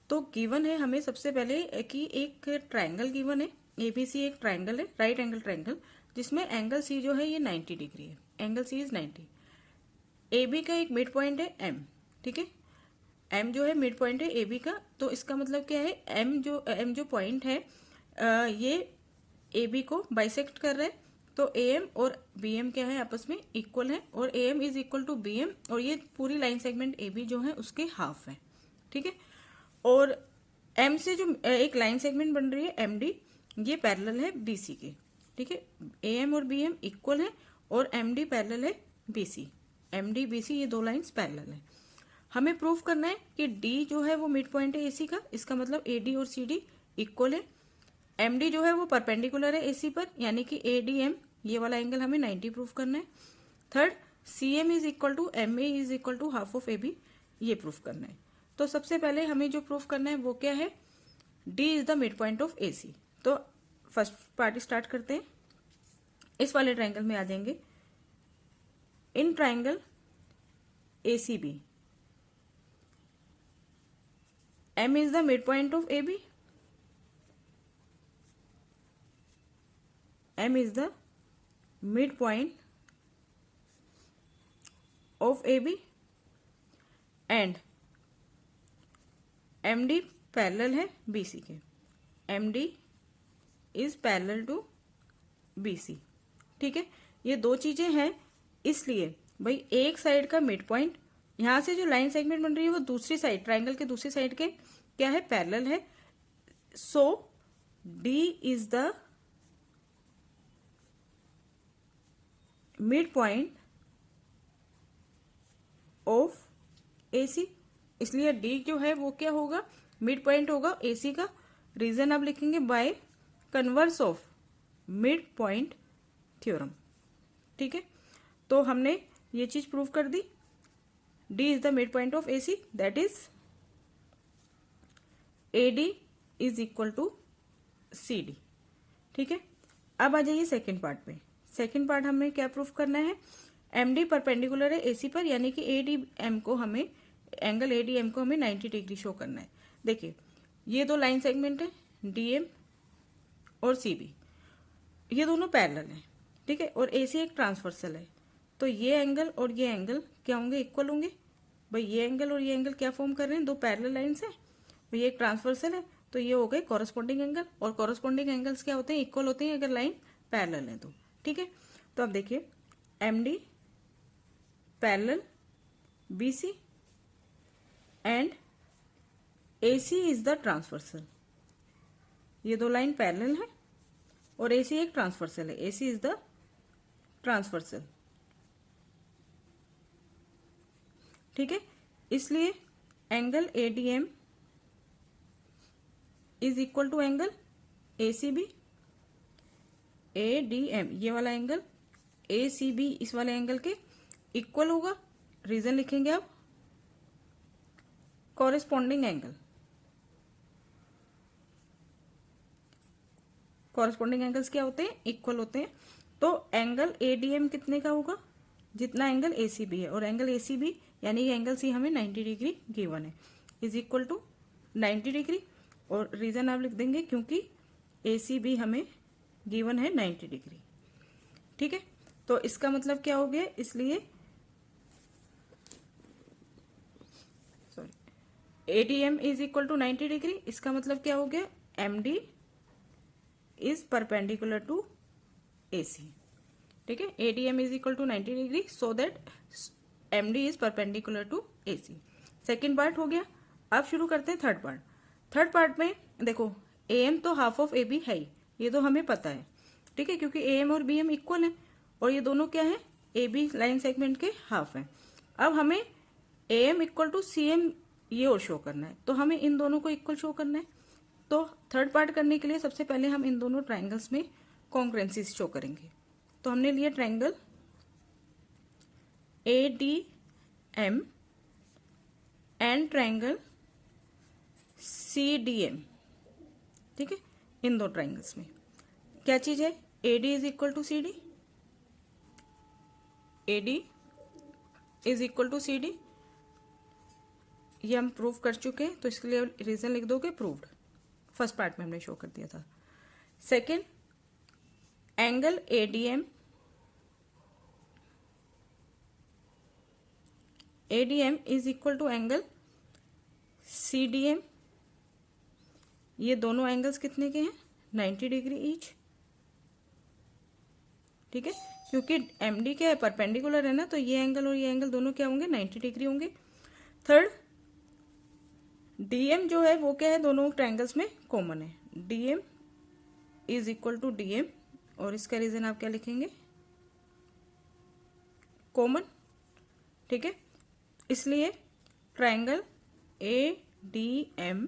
तो given है हमें सबसे पहले कि एक triangle given है, ABC एक triangle है, राइट एंगल ट्रायंगल, जिसमें एंगल C जो है ये 90 डिग्री है, एंगल C इज 90। AB का एक मिड पॉइंट है M, ठीक है, M जो है मिड पॉइंट है AB का। तो इसका मतलब क्या है, M जो पॉइंट है ये AB को बाइसेक्ट कर रहा है। तो AM और BM क्या है, आपस में इक्वल है और AM is equal to BM और ये पूरी लाइन सेगमेंट AB जो है उसके हाफ है, ठीक है। और M से जो एक लाइन सेगमेंट बन रही है MD, ये पैरेलल है BC के, ठीक है। AM और BM इक्वल है और MD पैरेलल है BC, MD BC ये दो लाइंस पैरेलल है। हमें प्रूफ करना है कि D जो है वो मिड पॉइंट है AC का, इसका मतलब AD और CD इक्वल है। MD जो है वो परपेंडिकुलर है AC पर, यानी कि ADM ये वाला एंगल हमें 90 प्रूफ करना है। Third CM is equal to MA is equal to half of AB, ये प्रूफ करना है। तो सबसे पहले हमें जो प्रूफ करना है वो क्या है, D is the mid point of AC। तो फर्स्ट पार्ट स्टार्ट करते हैं। इस वाले ट्रायंगल में आ जाएंगे। In triangle ACB M is the mid point of AB, M is the midpoint of AB and MD parallel है BC के, MD is parallel to BC, ठीक है। ये दो चीजें हैं, इसलिए भाई एक साइड का मिड पॉइंट, यहां से जो लाइन सेगमेंट बन रही है वो दूसरी साइड, ट्रायंगल के दूसरी साइड के क्या है, पैरेलल है। So D is the mid point of AC, इसलिए D जो है वो क्या होगा, मिड पॉइंट होगा AC का। रीजन आप लिखेंगे by converse of mid point theorem, ठीक है। तो हमने ये चीज प्रूव कर दी, D is the mid point of AC, that is AD is equal to CD, ठीक है। अब आ जाइए सेकेंड पार्ट पे। सेकेंड पार्ट हमें क्या प्रूफ करना है, MD परपेंडिकुलर है AC पर, यानी कि ADM को हमें एंगल ADM को हमें 90 डिग्री शो करना है। देखिए ये दो लाइन सेगमेंट है DM और CB, ये दोनों पैरेलल हैं, ठीक है, और AC एक ट्रांसवर्सल है। तो ये एंगल और ये एंगल क्या होंगे, इक्वल होंगे। भाई ये एंगल और ये एंगल क्या फॉर्म कर रहे हैं, दो पैरेलल लाइंस हैं। भाई एक ट्रांसवर्सल है तो ये हो गए कॉरेस्पॉन्डिंग एंगल, और कॉरेस्पॉन्डिंग एंगल्स क्या होते हैं, इक्वल होते हैं अगर लाइन पैरेलल है तो, ठीक है। तो अब देखिए MD parallel BC and AC is the transversal, ये दो लाइन पैरेलल है और AC एक ट्रांसवर्सल है, AC इज द ट्रांसवर्सल, ठीक है। इसलिए angle ADM is equal to angle ACB ADM ये वाला एंगल ACB इस वाले एंगल के इक्वल होगा। रीजन लिखेंगे आप, कॉरेस्पॉन्डिंग एंगल, कॉरेस्पॉन्डिंग एंगल्स क्या होते हैं, इक्वल होते हैं। तो एंगल ADM कितने का होगा, जितना एंगल ACB है, और एंगल ACB यानी ये एंगल C हमें 90 डिग्री गिवन है, इज इक्वल टू 90 डिग्री। और रीजन आप लिख देंगे क्योंकि ACB हमें गिवन है 90 डिग्री। ठीक है, तो इसका मतलब क्या हो गया, इसलिए ADM is equal to 90 degree, इसका मतलब क्या हो गया, MD is perpendicular to AC। ठीक है, ADM is equal to 90 degree so that MD is perpendicular to AC। Second part हो गया। अब शुरू करते हैं थर्ड पार्ट। थर्ड पार्ट में देखो AM तो हाफ ऑफ AB है ही, ये तो हमें पता है। ठीक है, क्योंकि AM और BM इक्वल है और ये दोनों क्या है, AB लाइन सेगमेंट के हाफ है। अब हमें AM इक्वल टू CM ये और शो करना है, तो हमें इन दोनों को इक्वल शो करना है। तो थर्ड पार्ट करने के लिए सबसे पहले हम इन दोनों ट्राइंगल्स में कॉन्ग्रुएंसीज शो करेंगे। तो हमने लिया triangle ADM and triangle CDM। ठीक है, इन दो ट्राइंगल्स में क्या चीज है, AD is equal to CD, AD is equal to CD। ये हम प्रूव कर चुके हैं, तो इसके लिए रीजन लिख दोगे प्रूव्ड। फर्स्ट पार्ट में हमने शो कर दिया था। Second, angle ADM is equal to angle CDM। ये दोनों एंगल्स कितने के हैं, 90 डिग्री ईच। ठीक है, क्योंकि MD क्या है, परपेंडिकुलर है ना, तो ये एंगल और ये एंगल दोनों क्या होंगे, 90 डिग्री होंगे। थर्ड, DM जो है वो क्या है, दोनों ट्रायंगल्स में कॉमन है, DM is equal to DM, और इसका रीजन आप क्या लिखेंगे, कॉमन। ठीक है, इसलिए triangle ADM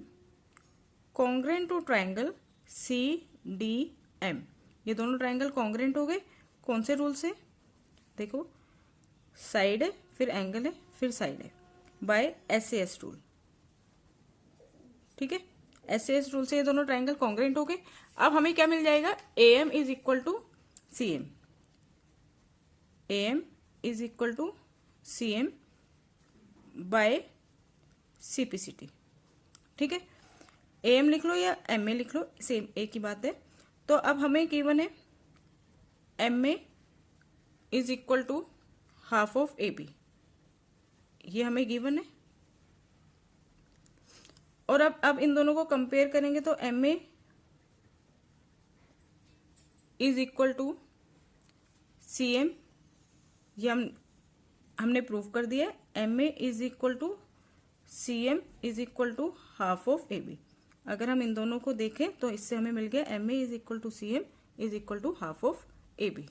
congruent to triangle CDM, ये दोनों ट्रायंगल कॉन्ग्रेंट हो गए। कौन से रूल से, देखो साइड है, फिर एंगल है, फिर साइड है, बाय SAS रूल। ठीक है, SAS रूल से ये दोनों ट्रायंगल कॉन्ग्रेंट हो गए। अब हमें क्या मिल जाएगा, AM is equal to CM, AM is equal to CM by CPCT। ठीक है, AM लिख लो या MA लिख लो, सेम एक ही बात है। तो अब हमें गिवन है MA is equal to half of AB, ये हमें गिवन है। और अब इन दोनों को कंपेयर करेंगे तो MA is equal to CM, ये हमने प्रूव कर दिया है। MA is equal to CM is equal to half of AB। अगर हम इन दोनों को देखें तो इससे हमें मिल गया MA is equal to CM is equal to half of AB।